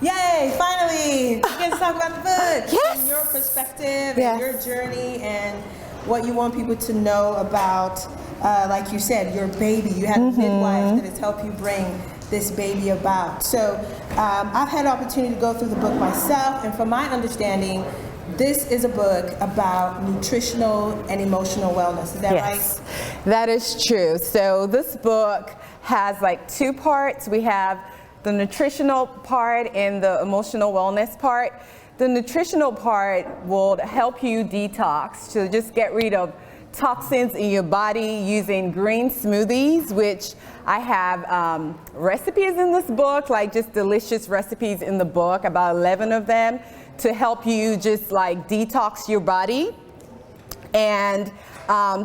Yay, finally! We get to talk about the book. Yes! From your perspective Yes. and your journey and what you want people to know about, like you said, your baby. You had a midwife that has helped you bring this baby about. So I've had an opportunity to go through the book myself, and from my understanding, this is a book about nutritional and emotional wellness. Is that Yes, that is true. So this book has like two parts. We have the nutritional part and the emotional wellness part. The nutritional part will help you detox, to just get rid of toxins in your body using green smoothies, which I have recipes in this book, like just delicious recipes in the book, about 11 of them, to help you just like detox your body. And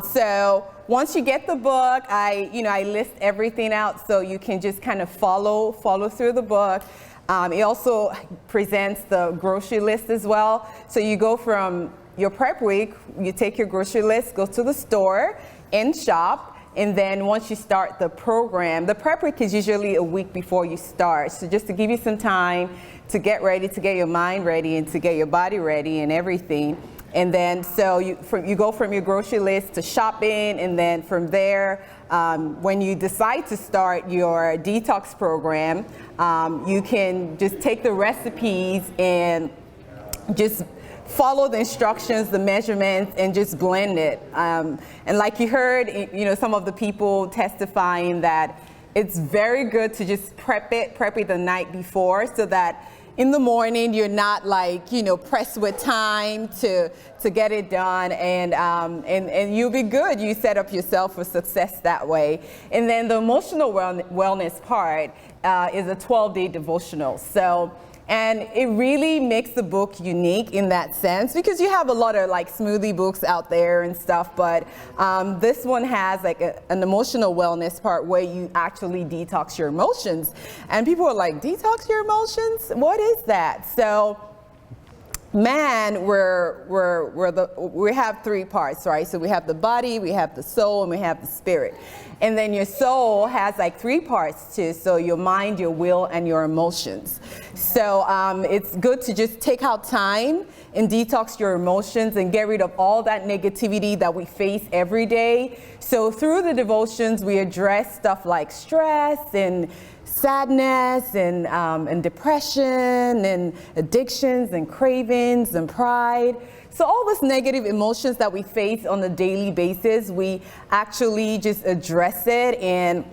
so once you get the book, I list everything out so you can just kind of follow through the book. It also presents the grocery list as well. So you go from your prep week, you take your grocery list, go to the store and shop. And then once you start the program, the prep week is usually a week before you start. So just to give you some time to get ready, to get your mind ready and to get your body ready and everything. And then so you go from your grocery list to shopping, and then from there, when you decide to start your detox program, you can just take the recipes and just follow the instructions, the measurements, and just blend it. And like you heard, some of the people testifying that it's very good to just prep it the night before, so that in the morning you're not like pressed with time to get it done, and you'll be good. You set up yourself for success that way. And then the emotional wellness part is a 12-day devotional. And it really makes the book unique in that sense, because you have a lot of like smoothie books out there and stuff, but this one has like an emotional wellness part where you actually detox your emotions. And people are like, detox your emotions? What is that? So man, we have three parts, right? So we have the body, we have the soul, and we have the spirit. And then your soul has like three parts too. So your mind, your will, and your emotions. So it's good to just take out time and detox your emotions and get rid of all that negativity that we face every day. So through the devotions, we address stuff like stress and sadness and depression and addictions and cravings and pride. So all those negative emotions that we face on a daily basis, we actually just address it. And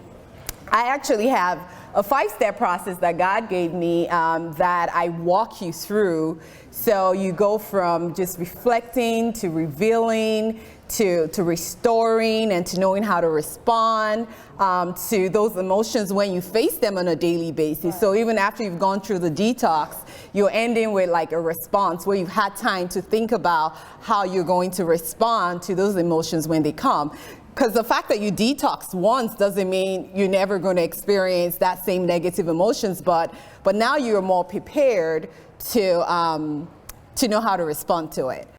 I actually have a 5-step process that God gave me that I walk you through. So you go from just reflecting to revealing to restoring and to knowing how to respond to those emotions when you face them on a daily basis. So even after you've gone through the detox, you're ending with like a response where you've had time to think about how you're going to respond to those emotions when they come. Because the fact that you detox once doesn't mean you're never going to experience that same negative emotions, but now you're more prepared to know how to respond to it.